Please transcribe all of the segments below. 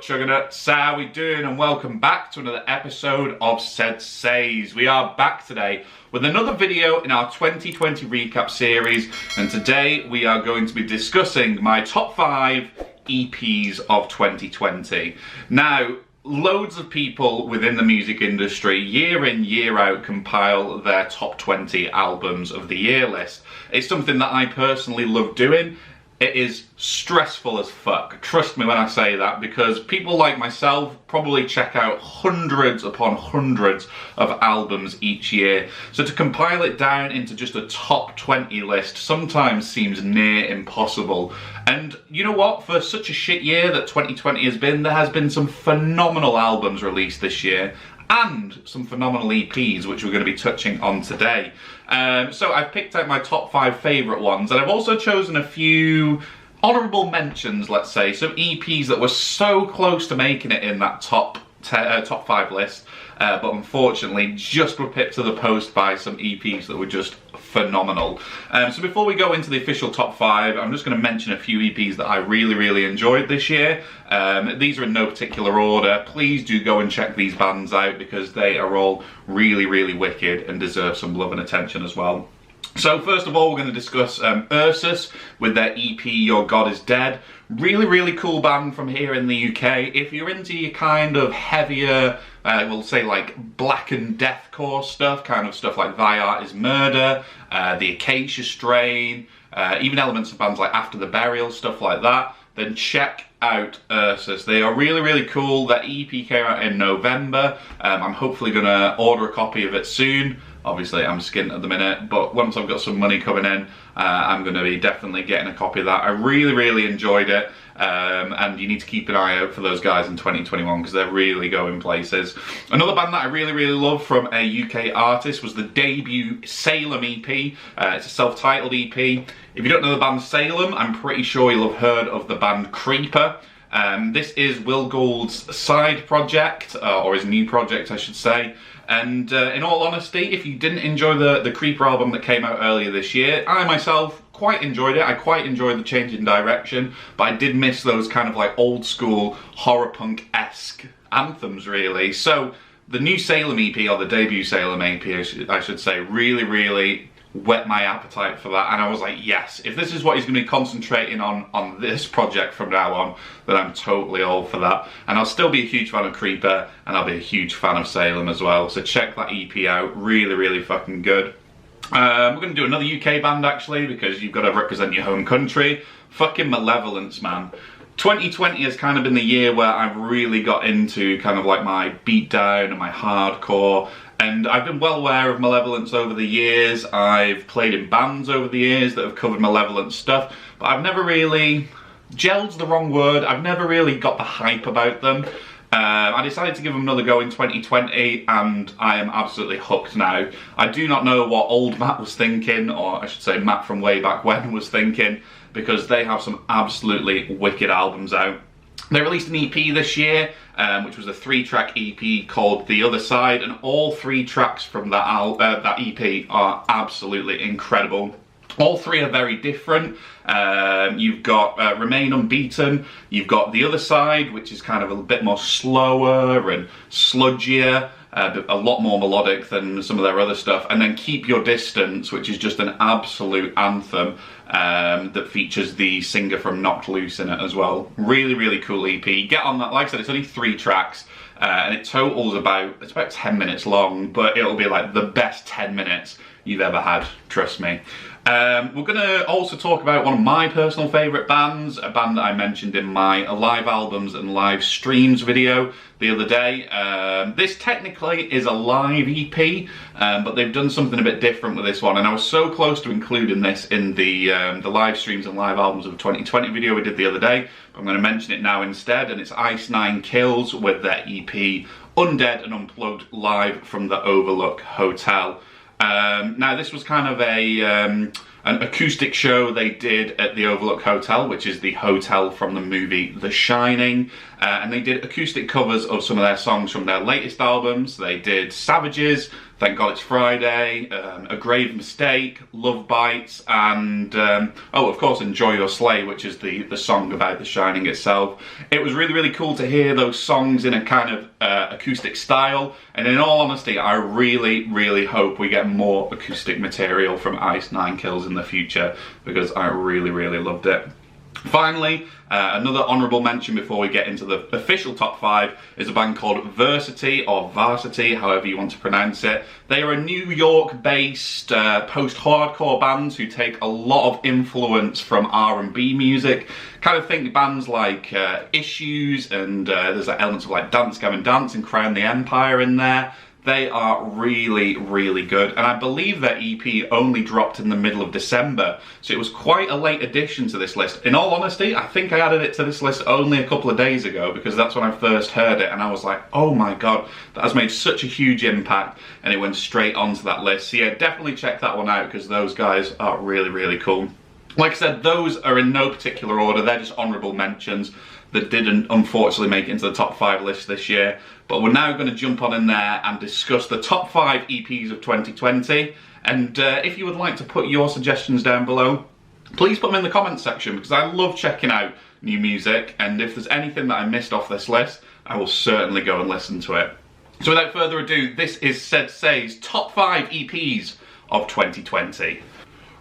up, Chuggernuts? How we doing? And welcome back to another episode of SeddzSayz. We are back today with another video in our 2020 recap series, and today we are going to be discussing my top 5 EPs of 2020. Now, loads of people within the music industry, year in, year out, compile their top 20 albums of the year list. It's something that I personally love doing. It is stressful as fuck, trust me when I say that, because people like myself probably check out hundreds upon hundreds of albums each year. So to compile it down into just a top 20 list sometimes seems near impossible. And you know what, for such a shit year that 2020 has been, there has been some phenomenal albums released this year, and some phenomenal EPs, which we're going to be touching on today. So I've picked out my top 5 favourite ones, and I've also chosen a few honourable mentions, let's say, some EPs that were so close to making it in that top 5 list, but unfortunately just were pipped to the post by some EPs that were just phenomenal. So before we go into the official top 5, I'm just going to mention a few EPs that I really enjoyed this year. These are in no particular order. Please do go and check these bands out because they are all really wicked and deserve some love and attention as well. So first of all, we're going to discuss Ursus with their EP Your God Is Dead. Really cool band from here in the UK. If you're into your kind of heavier, we'll say like black and deathcore stuff, kind of stuff like Thy Art Is Murder, The Acacia Strain, even elements of bands like After the Burial, stuff like that, then check out Ursus. They are really cool. Their EP came out in November. I'm hopefully going to order a copy of it soon. Obviously, I'm skint at the minute, but once I've got some money coming in, I'm going to be definitely getting a copy of that. I really enjoyed it, and you need to keep an eye out for those guys in 2021 because they're really going places. Another band that I really love from a UK artist was the debut Salem EP. It's a self-titled EP. If you don't know the band Salem, I'm pretty sure you'll have heard of the band Creeper. This is Will Gould's side project, or his new project I should say. And in all honesty, if you didn't enjoy the Creeper album that came out earlier this year, I myself quite enjoyed it. I quite enjoyed the change in direction, but I did miss those kind of like old school horror punk-esque anthems really. So the new Salem EP, or the debut Salem EP I should say, really whet my appetite for that, and I was like, yes, if this is what he's going to be concentrating on this project from now on, then I'm totally all for that. And I'll still be a huge fan of Creeper, and I'll be a huge fan of Salem as well, so check that EP out. Really fucking good. We're going to do another UK band actually, because you've got to represent your home country. Fucking Malevolence, man. 2020 has kind of been the year where I've really got into kind of like my beatdown and my hardcore, and I've been well aware of Malevolence over the years. I've played in bands over the years that have covered Malevolence stuff, but I've never really, gelled's the wrong word, I've never really got the hype about them. I decided to give them another go in 2020, and I am absolutely hooked now. I do not know what old Matt was thinking, or I should say Matt from way back when was thinking, because they have some absolutely wicked albums out. They released an EP this year, which was a 3-track EP called The Other Side, and all 3 tracks from that EP are absolutely incredible. All 3 are very different. You've got Remain Unbeaten, you've got The Other Side, which is kind of a bit more slower and sludgier, a lot more melodic than some of their other stuff, and then Keep Your Distance, which is just an absolute anthem that features the singer from Knocked Loose in it as well. Really cool EP. Get on that. Like I said, it's only 3 tracks, and it totals it's about 10 minutes long, but it'll be like the best 10 minutes you've ever had, trust me. We're going to also talk about one of my personal favourite bands, a band that I mentioned in my live albums and live streams video the other day. This technically is a live EP, but they've done something a bit different with this one, and I was so close to including this in the live streams and live albums of 2020 video we did the other day, but I'm going to mention it now instead, and it's Ice Nine Kills with their EP Undead and Unplugged live from the Overlook Hotel. Now this was kind of a an acoustic show they did at the Overlook Hotel, which is the hotel from the movie The Shining. And they did acoustic covers of some of their songs from their latest albums. They did Savages, Thank God It's Friday, A Grave Mistake, Love Bites, and oh, of course, Enjoy Your Sleigh, which is the song about The Shining itself. It was really, really cool to hear those songs in a kind of acoustic style, and in all honesty, I really, really hope we get more acoustic material from Ice Nine Kills in the future, because I really, really loved it. Finally, another honourable mention before we get into the official top 5 is a band called Versity, or Varsity, however you want to pronounce it. They are a New York-based post-hardcore band who take a lot of influence from R&B music. Kind of think bands like Issues, and there's elements of like Dance Gavin Dance and Crown the Empire in there. They are really, really good, and I believe their EP only dropped in the middle of December, so it was quite a late addition to this list. In all honesty, I think I added it to this list only a couple of days ago, because that's when I first heard it, and I was like, oh my god, that has made such a huge impact, and it went straight onto that list. So yeah, definitely check that one out, because those guys are really, really cool. Like I said, those are in no particular order, they're just honourable mentions that didn't unfortunately make it into the top 5 list this year. But we're now going to jump on in there and discuss the top 5 EPs of 2020. And if you would like to put your suggestions down below, please put them in the comments section, because I love checking out new music, and if there's anything that I missed off this list, I will certainly go and listen to it. So without further ado, this is SeddzSayz top 5 EPs of 2020.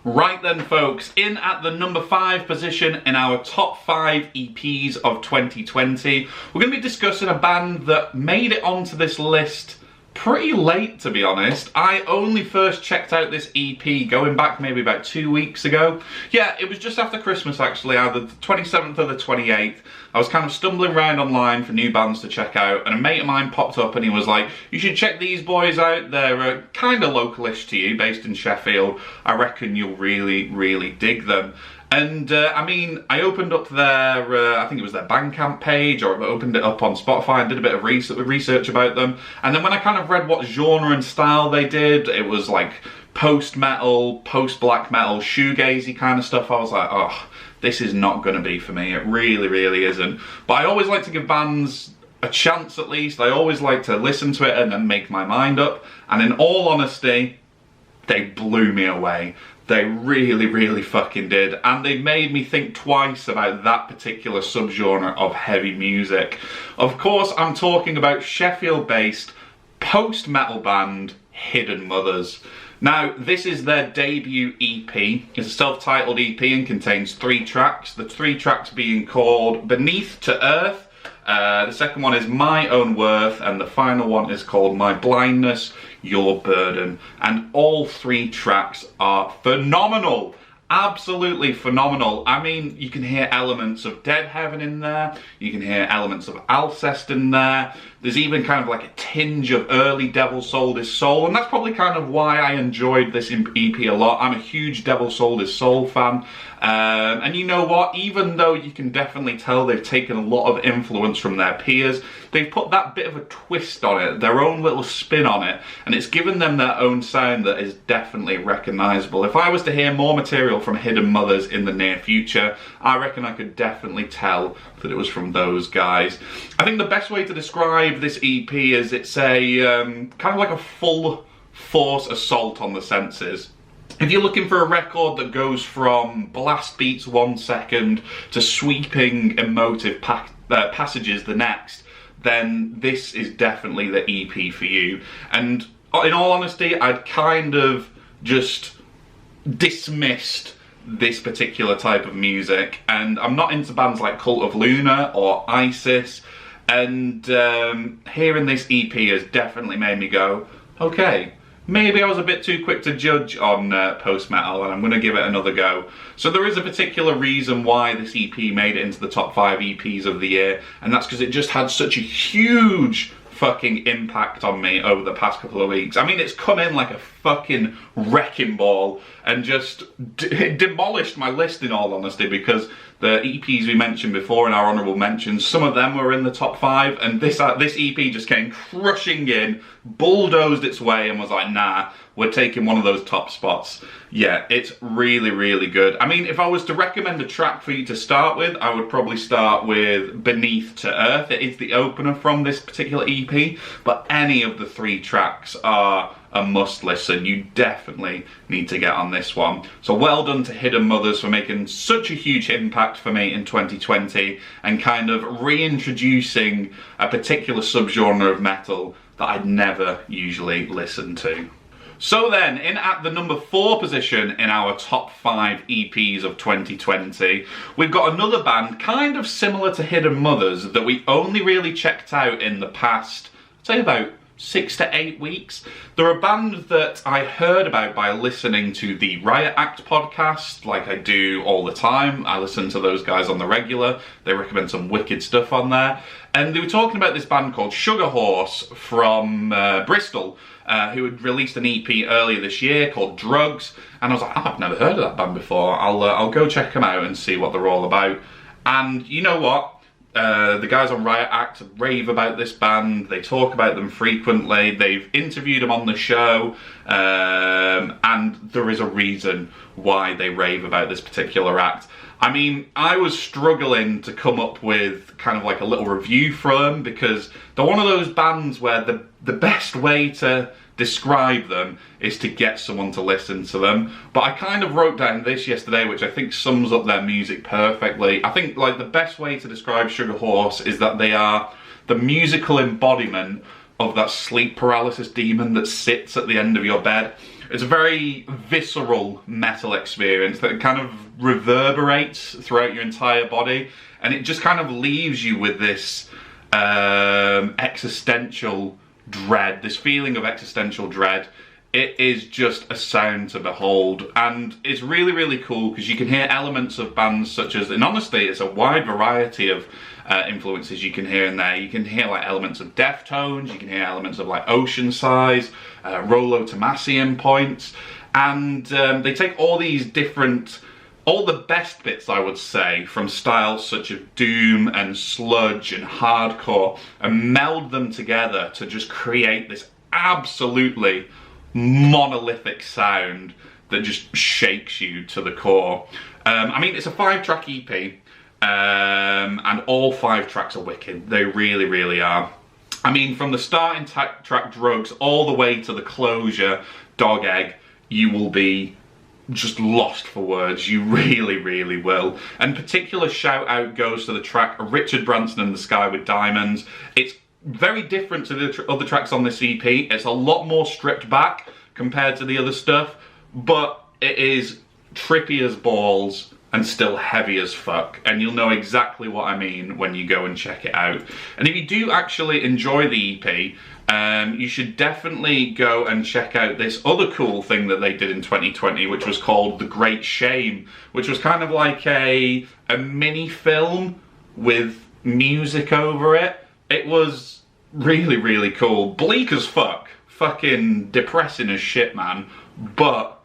Right then folks, in at the number 5 position in our top 5 EPs of 2020, we're going to be discussing a band that made it onto this list pretty late, to be honest. I only first checked out this EP going back maybe about 2 weeks ago. Yeah, it was just after Christmas actually, either the 27th or the 28th. I was kind of stumbling around online for new bands to check out, and a mate of mine popped up and he was like, you should check these boys out, they're kind of localish to you, based in Sheffield. I reckon you'll really, really dig them. And I mean, I opened up their, I think it was their Bandcamp page, or I opened it up on Spotify and did a bit of research about them. And then when I kind of read what genre and style they did, it was like post-metal, post-black metal, shoegazy kind of stuff. I was like, oh, this is not going to be for me. It really, really isn't. But I always like to give bands a chance at least. I always like to listen to it and then make my mind up. And in all honesty, they blew me away. They really, really fucking did. And they made me think twice about that particular subgenre of heavy music. Of course, I'm talking about Sheffield-based post-metal band Hidden Mothers. Now, this is their debut EP. It's a self-titled EP and contains 3 tracks. The 3 tracks being called Beneath to Earth. The second one is My Own Worth, and the final one is called My Blindness, Your Burden. And all 3 tracks are phenomenal. Absolutely phenomenal. I mean, you can hear elements of Dead Heaven in there, you can hear elements of Alcest in there, there's even kind of like a tinge of early Devil Sold His Soul, and that's probably kind of why I enjoyed this EP a lot. I'm a huge Devil Sold His Soul fan, and you know what, even though you can definitely tell they've taken a lot of influence from their peers, they've put that bit of a twist on it, their own little spin on it, and it's given them their own sound that is definitely recognisable. If I was to hear more material from Hidden Mothers in the near future, I reckon I could definitely tell that it was from those guys. I think the best way to describe this EP is it's a kind of like a full force assault on the senses. If you're looking for a record that goes from blast beats 1 second to sweeping emotive passages the next, then this is definitely the EP for you. And in all honesty, I'd kind of just dismissed this particular type of music, and I'm not into bands like Cult of Luna or ISIS, and hearing this EP has definitely made me go, okay, maybe I was a bit too quick to judge on post-metal, and I'm going to give it another go. So there is a particular reason why this EP made it into the top 5 EPs of the year, and that's because it just had such a huge fucking impact on me over the past couple of weeks. I mean, it's come in like a fucking wrecking ball and just demolished my list, in all honesty, because the EPs we mentioned before in our honourable mentions, some of them were in the top 5, and this EP just came crushing in, bulldozed its way, and was like, nah, we're taking one of those top spots. Yeah, it's really, really good. I mean, if I was to recommend a track for you to start with, I would probably start with Beneath to Earth. It is the opener from this particular EP, but any of the 3 tracks are a must listen. You definitely need to get on this one. So well done to Hidden Mothers for making such a huge impact for me in 2020 and kind of reintroducing a particular subgenre of metal that I'd never usually listen to. So then, in at the number 4 position in our top 5 EPs of 2020, we've got another band kind of similar to Hidden Mothers that we only really checked out in the past, I'd say about 6 to 8 weeks. They're a band that I heard about by listening to the Riot Act podcast, like I do all the time. I listen to those guys on the regular. They recommend some wicked stuff on there. And they were talking about this band called Sugar Horse from Bristol, who had released an EP earlier this year called Drugs. And I was like, oh, I've never heard of that band before. I'll go check them out and see what they're all about. And you know what? The guys on Riot Act rave about this band. They talk about them frequently. They've interviewed them on the show, and there is a reason why they rave about this particular act. I mean, I was struggling to come up with kind of like a little review for them, because they're one of those bands where the best way to describe them is to get someone to listen to them. But I kind of wrote down this yesterday, which I think sums up their music perfectly. I think like the best way to describe Sugar Horse is that they are the musical embodiment of that sleep paralysis demon that sits at the end of your bed. It's a very visceral metal experience that kind of reverberates throughout your entire body, and it just kind of leaves you with this existential dread, this feeling of existential dread. It is just a sound to behold, and it's really, really cool because you can hear elements of bands such as, and honestly it's a wide variety of influences you can hear in there. You can hear like elements of Deftones, you can hear elements of like Oceansize, Rollo Tomasian points, and they take all these different, all the best bits, I would say, from styles such as doom and sludge and hardcore, and meld them together to just create this absolutely monolithic sound that just shakes you to the core. I mean, it's a 5-track EP, and all 5 tracks are wicked. They really, really are. I mean, from the starting track Drugs all the way to the closure Dog Egg, you will be just lost for words. You really, really will. And particular shout out goes to the track Richard Branson and the Sky with Diamonds. It's very different to the other tracks on this EP. It's a lot more stripped back compared to the other stuff, but it is trippy as balls and still heavy as fuck, and you'll know exactly what I mean when you go and check it out. And if you do actually enjoy the EP, you should definitely go and check out this other cool thing that they did in 2020, which was called The Great Shame, which was kind of like a mini film with music over it. It was really, really cool. Bleak as fuck. Fucking depressing as shit, man. But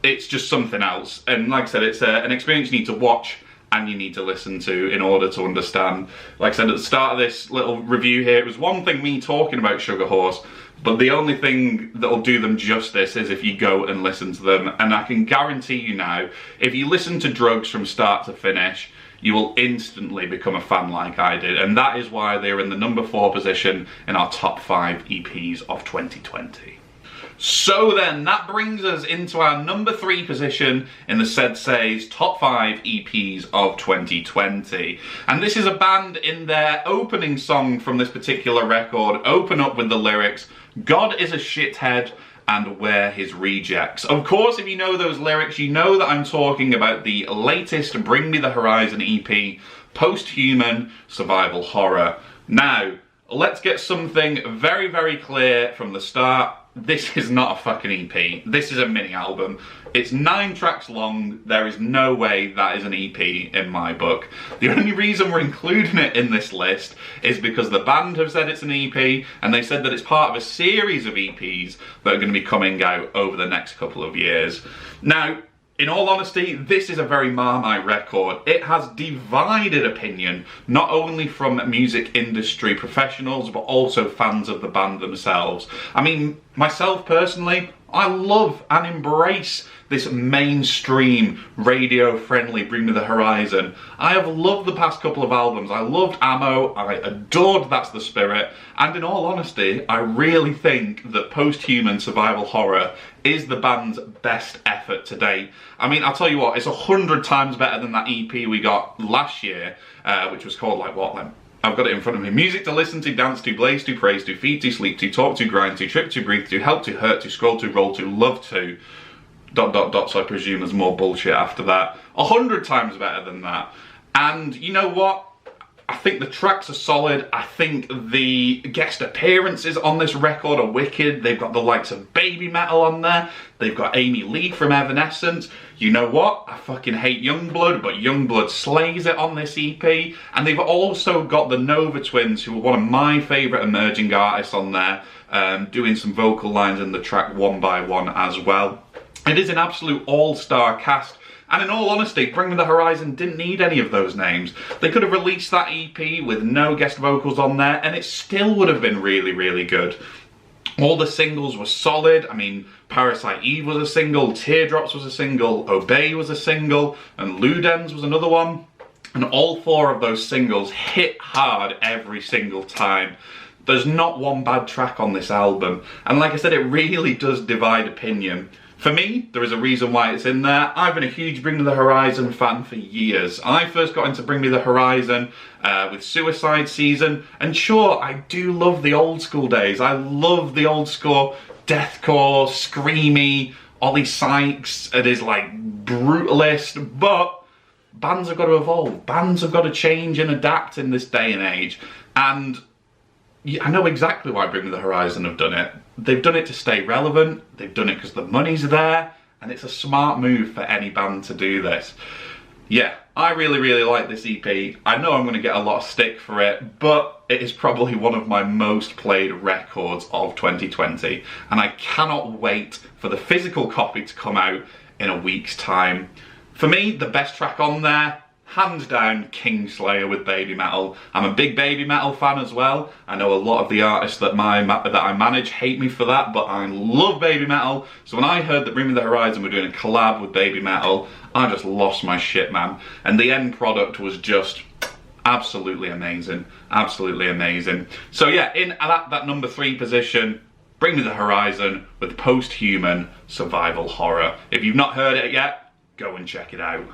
it's just something else. And like I said, it's an experience you need to watch and you need to listen to in order to understand. Like I said at the start of this little review here, it was one thing me talking about Sugar Horse, but the only thing that'll do them justice is if you go and listen to them. And I can guarantee you now, if you listen to Drugs from start to finish, you will instantly become a fan like I did. And that is why they're in the number 4 position in our top 5 EPs of 2020. So then, that brings us into our number 3 position in the SeddzSayz top 5 EPs of 2020. And this is a band in their opening song from this particular record, open up with the lyrics, "God is a shithead and we're his rejects." Of course, if you know those lyrics, you know that I'm talking about the latest Bring Me the Horizon EP, Post-Human Survival Horror. Now, let's get something very, very clear from the start. This is not a fucking EP. This is a mini album. It's 9 tracks long. There is no way that is an EP in my book. The only reason we're including it in this list is because the band have said it's an EP, and they said that it's part of a series of EPs that are going to be coming out over the next couple of years. Now, in all honesty, this is a very Marmite record. It has divided opinion, not only from music industry professionals, but also fans of the band themselves. I mean, myself personally, I love and embrace this mainstream, radio-friendly Bring Me The Horizon. I have loved the past couple of albums. I loved Ammo, I adored That's the Spirit, and in all honesty, I really think that Post-Human Survival Horror is the band's best effort to date. I mean, I'll tell you what, it's 100 times better than that EP we got last year, which was called, like, what then? I've got it in front of me. Music to listen to, dance to, blaze to, praise to, feed to, sleep to, talk to, grind to, trip to, breathe to, help to, hurt to, scroll to, roll to, love to, ... so I presume there's more bullshit after that. 100 times better than that. And you know what? I think the tracks are solid. I think the guest appearances on this record are wicked. They've got the likes of Baby Metal on there. They've got Amy Lee from Evanescence. You know what? I fucking hate Youngblood, but Youngblood slays it on this EP. And they've also got the Nova Twins, who are one of my favourite emerging artists on there, doing some vocal lines in the track One by One as well. It is an absolute all-star cast. And in all honesty, Bring Me The Horizon didn't need any of those names. They could have released that EP with no guest vocals on there, and it still would have been really, really good. All the singles were solid. I mean, Parasite Eve was a single, Teardrops was a single, Obey was a single, and Ludens was another one. And all 4 of those singles hit hard every single time. There's not one bad track on this album. And like I said, it really does divide opinion. For me, there is a reason why it's in there. I've been a huge Bring Me The Horizon fan for years. I first got into Bring Me The Horizon with Suicide Season, and sure, I do love the old school days. I love the old school deathcore, screamy, Ollie Sykes, it is like brutalist, but bands have got to evolve. Bands have got to change and adapt in this day and age. And I know exactly why Bring Me The Horizon have done it. They've done it to stay relevant, they've done it because the money's there, and it's a smart move for any band to do this. Yeah, I really, really like this EP. I know I'm going to get a lot of stick for it, but it is probably one of my most played records of 2020, and I cannot wait for the physical copy to come out in a week's time. For me, the best track on there, hands down, Kingslayer with Baby Metal. I'm a big Baby Metal fan as well. I know a lot of the artists that I manage hate me for that, but I love Baby Metal. So when I heard that Bring Me The Horizon were doing a collab with Baby Metal, I just lost my shit, man. And the end product was just absolutely amazing. Absolutely amazing. So yeah, in that number 3 position, Bring Me The Horizon with Post-Human Survival Horror. If you've not heard it yet, go and check it out.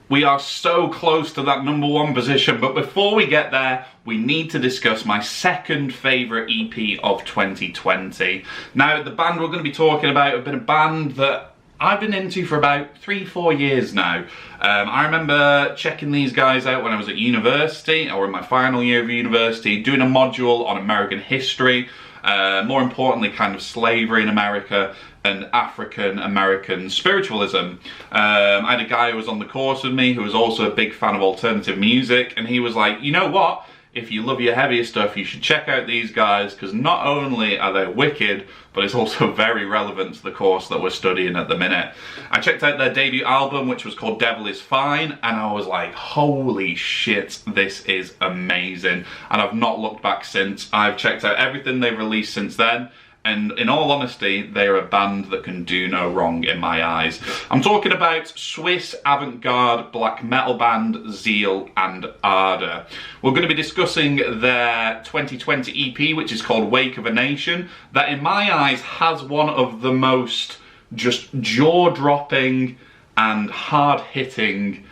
We are so close to that number 1 position, but before we get there, we need to discuss my second favourite EP of 2020. Now, the band we're going to be talking about have been a band that I've been into for about 3-4 years now. I remember checking these guys out when I was at university, or in my final year of university, doing a module on American history, more importantly kind of slavery in America, and African American spiritualism. I had a guy who was on the course with me who was also a big fan of alternative music, and he was like, you know what? If you love your heavier stuff, you should check out these guys, because not only are they wicked, but it's also very relevant to the course that we're studying at the minute. I checked out their debut album, which was called Devil Is Fine, and I was like, holy shit, this is amazing. And I've not looked back since. I've checked out everything they've released since then, and in all honesty, they're a band that can do no wrong in my eyes. I'm talking about Swiss avant-garde black metal band Zeal and Ardor. We're going to be discussing their 2020 EP, which is called Wake of a Nation, that in my eyes has one of the most just jaw-dropping and hard-hitting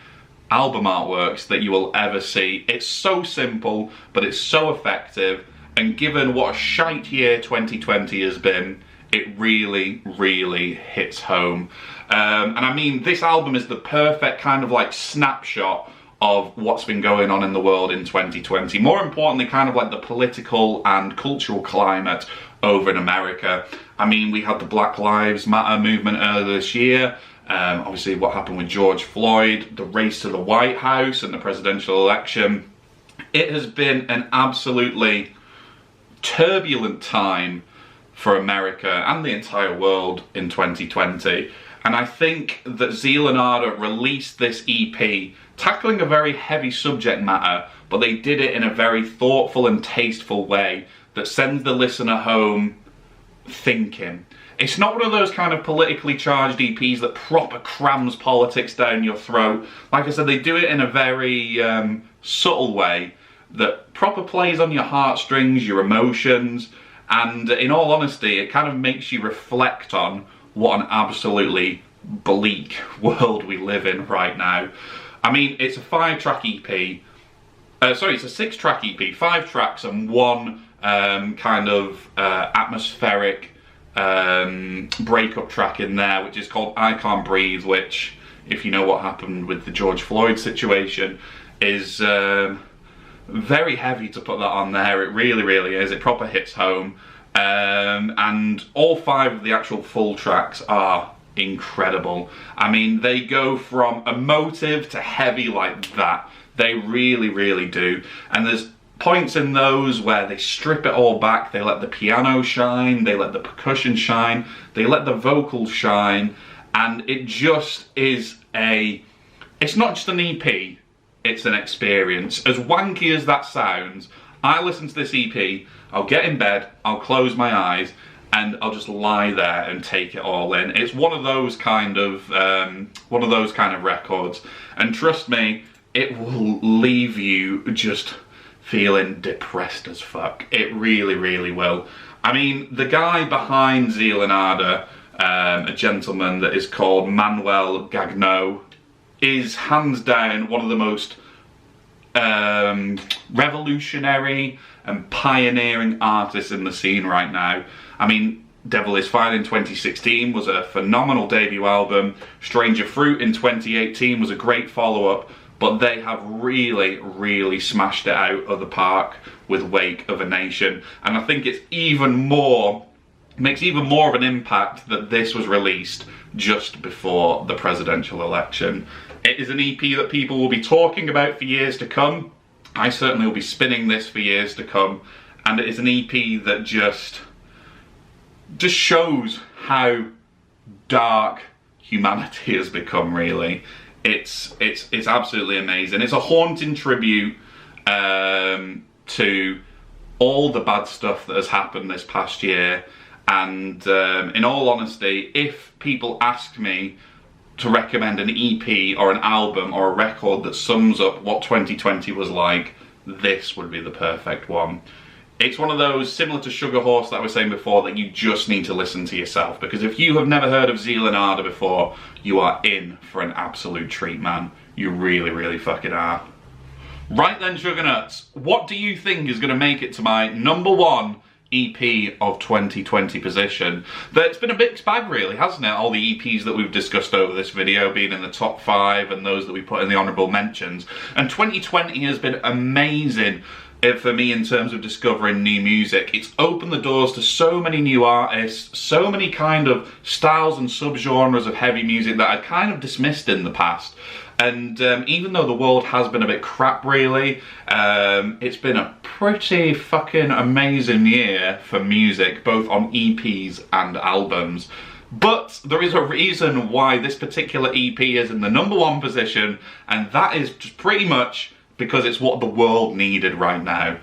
album artworks that you will ever see. It's so simple, but it's so effective. And given what a shite year 2020 has been, it really, really hits home. And I mean, this album is the perfect kind of like snapshot of what's been going on in the world in 2020. More importantly, kind of like the political and cultural climate over in America. I mean, we had the Black Lives Matter movement earlier this year. Obviously, what happened with George Floyd, the race to the White House and the presidential election. It has been an absolutely turbulent time for America and the entire world in 2020. And I think that Zeal and Ardor released this EP tackling a very heavy subject matter, but they did it in a very thoughtful and tasteful way that sends the listener home thinking. It's not one of those kind of politically charged EPs that proper crams politics down your throat. Like I said, they do it in a very subtle way that proper plays on your heartstrings, your emotions, and in all honesty, it kind of makes you reflect on what an absolutely bleak world we live in right now. I mean, it's a 5-track EP. Sorry, it's a 6-track EP, 5 tracks and one kind of atmospheric breakup track in there, which is called I Can't Breathe, which, if you know what happened with the George Floyd situation, is very heavy to put that on there. It really, really is. It proper hits home. And all 5 of the actual full tracks are incredible. I mean, they go from emotive to heavy like that. They really, really do. And there's points in those where they strip it all back. They let the piano shine, they let the percussion shine, they let the vocals shine, and it just is it's not just an EP, it's an experience. As wanky as that sounds, I listen to this EP, I'll get in bed, I'll close my eyes, and I'll just lie there and take it all in. It's one of those kind of records, and trust me, it will leave you just feeling depressed as fuck. It really, really will. I mean, the guy behind Zeal and Ardor, a gentleman that is called Manuel Gagno, is hands down one of the most revolutionary and pioneering artists in the scene right now. I mean, Devil Is Fine in 2016 was a phenomenal debut album. Stranger Fruit in 2018 was a great follow-up, but they have really, really smashed it out of the park with Wake of a Nation. And I think it's makes even more of an impact that this was released just before the presidential election. It is an EP that people will be talking about for years to come. I certainly will be spinning this for years to come. And it is an EP that just shows how dark humanity has become, really. It's absolutely amazing. It's a haunting tribute to all the bad stuff that has happened this past year. And in all honesty, if people ask me to recommend an EP or an album or a record that sums up what 2020 was like, this would be the perfect one. It's one of those, similar to Sugar Horse that I was saying before, that you just need to listen to yourself, because if you have never heard of Zeal and Ardor before, you are in for an absolute treat, man. You really, really fucking are. Right then, Sugar Nuts, what do you think is going to make it to my #1 EP of 2020 position? It's been a mixed bag, really, hasn't it? All the EPs that we've discussed over this video being in the top 5 and those that we put in the honourable mentions. And 2020 has been amazing for me in terms of discovering new music. It's opened the doors to so many new artists, so many kind of styles and subgenres of heavy music that I'd kind of dismissed in the past. And even though the world has been a bit crap, really, it's been a pretty fucking amazing year for music, both on EPs and albums. But there is a reason why this particular EP is in the #1 position, and that is just pretty much because it's what the world needed right now.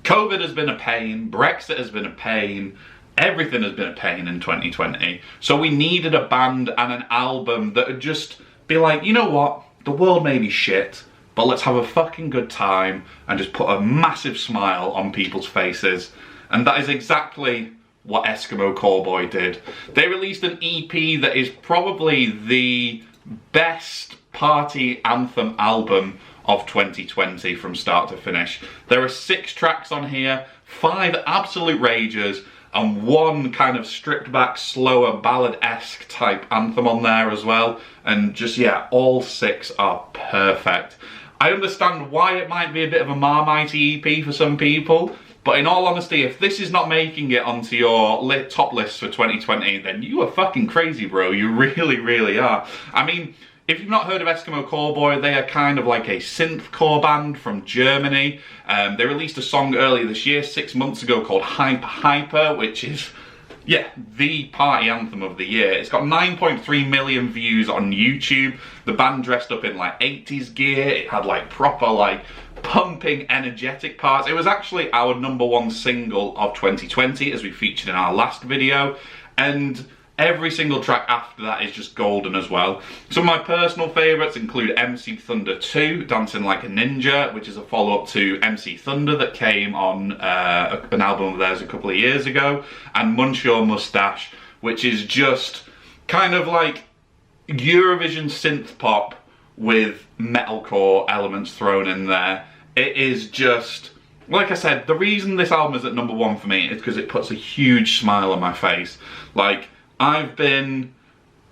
COVID has been a pain, Brexit has been a pain, everything has been a pain in 2020. So we needed a band and an album that would just be like, you know what, the world may be shit, but let's have a fucking good time and just put a massive smile on people's faces. And that is exactly what Eskimo Callboy did. They released an EP that is probably the best party anthem album of 2020 from start to finish. There are 6 tracks on here, 5 absolute rages, and 1 kind of stripped back, slower, ballad-esque type anthem on there as well. And just, yeah, all 6 are perfect. I understand why it might be a bit of a Marmite EP for some people, but in all honesty, if this is not making it onto your top list for 2020, then you are fucking crazy, bro. You really, really are. I mean, if you've not heard of Eskimo Callboy, they are kind of like a synthcore band from Germany. They released a song earlier this year, 6 months ago, called Hyper Hyper, which is yeah, the party anthem of the year. It's got 9.3 million views on YouTube. The band dressed up in like 80s gear. It had like proper like pumping energetic parts. It was actually our #1 single of 2020, as we featured in our last video, and every single track after that is just golden as well. Some of my personal favourites include MC Thunder 2, Dancing Like a Ninja, which is a follow-up to MC Thunder that came on an album of theirs a couple of years ago, and Munch Your Mustache, which is just kind of like Eurovision synth pop with metalcore elements thrown in there. It is just, like I said, the reason this album is at #1 for me is because it puts a huge smile on my face. Like, I've been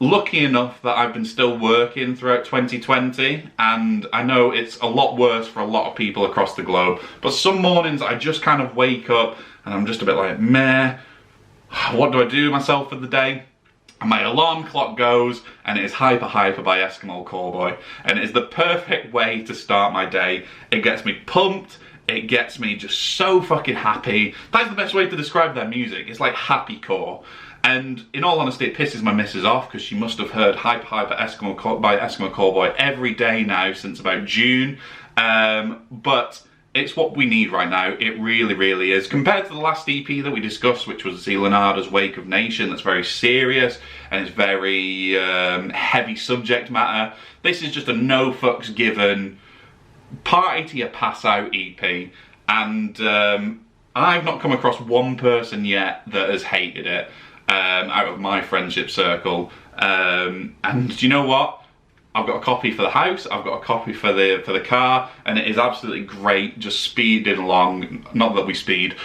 lucky enough that I've been still working throughout 2020, and I know it's a lot worse for a lot of people across the globe, but some mornings I just kind of wake up and I'm just a bit like, meh, what do I do myself for the day? And my alarm clock goes, and it is Hyper Hyper by Eskimo Callboy, and it is the perfect way to start my day. It gets me pumped, it gets me just so fucking happy. That's the best way to describe their music. It's like happy core. And in all honesty, it pisses my missus off because she must have heard Hyper Hyper by Eskimo Callboy every day now since about June. But it's what we need right now. It really, really is. Compared to the last EP that we discussed, which was Zeal and Ardor's Wake of Nation, that's very serious and it's very heavy subject matter. This is just a no fucks given, party to your pass out EP. And I've not come across one person yet that has hated it out of my friendship circle. And do you know what? I've got a copy for the house, I've got a copy for the car, and it is absolutely great just speeding along, not that we speed,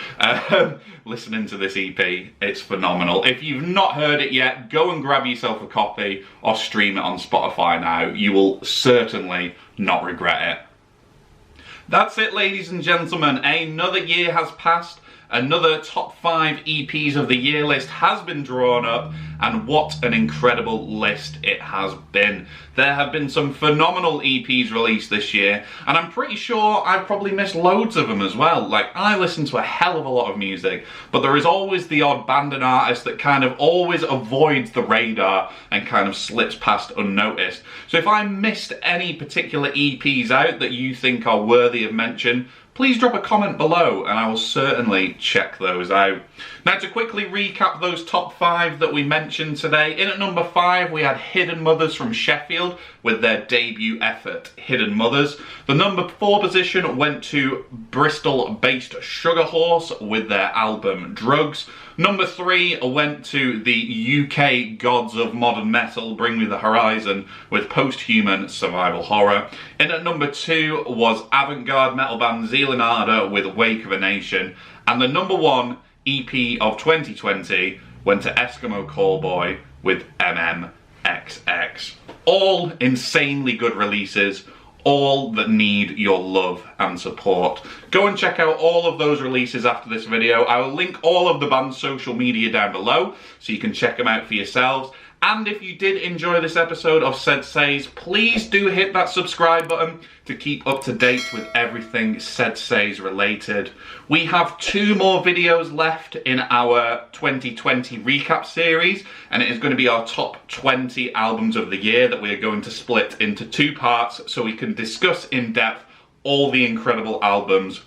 listening to this EP. It's phenomenal. If you've not heard it yet, go and grab yourself a copy or stream it on Spotify now. You will certainly not regret it. That's it, ladies and gentlemen. Another year has passed. Another top 5 EPs of the year list has been drawn up, and what an incredible list it has been. There have been some phenomenal EPs released this year, and I'm pretty sure I've probably missed loads of them as well. Like, I listen to a hell of a lot of music, but there is always the odd band and artist that kind of always avoids the radar and kind of slips past unnoticed. So if I missed any particular EPs out that you think are worthy of mention, please drop a comment below and I will certainly check those out. Now, to quickly recap those top 5 that we mentioned today, in at number 5 we had Hidden Mothers from Sheffield with their debut effort, Hidden Mothers. The number 4 position went to Bristol-based Sugar Horse with their album Drugs. Number 3 went to the UK gods of modern metal, Bring Me the Horizon, with Post-Human Survival Horror. In at number 2 was avant-garde metal band Zeal and Ardor with Wake of a Nation. And the number 1 EP of 2020 went to Eskimo Callboy with MMXX. All insanely good releases, all that need your love and support. Go and check out all of those releases after this video. I will link all of the band's social media down below so you can check them out for yourselves. And if you did enjoy this episode of SeddzSayz, please do hit that subscribe button to keep up to date with everything SeddzSayz related. We have 2 more videos left in our 2020 recap series, and it is going to be our top 20 albums of the year that we are going to split into 2 parts so we can discuss in depth all the incredible albums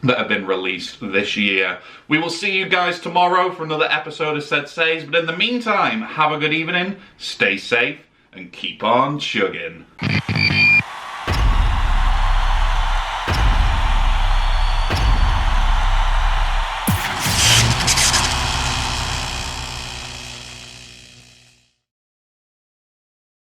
that have been released this year. We will see you guys tomorrow for another episode of SeddzSayz, but in the meantime, have a good evening, stay safe, and keep on chugging.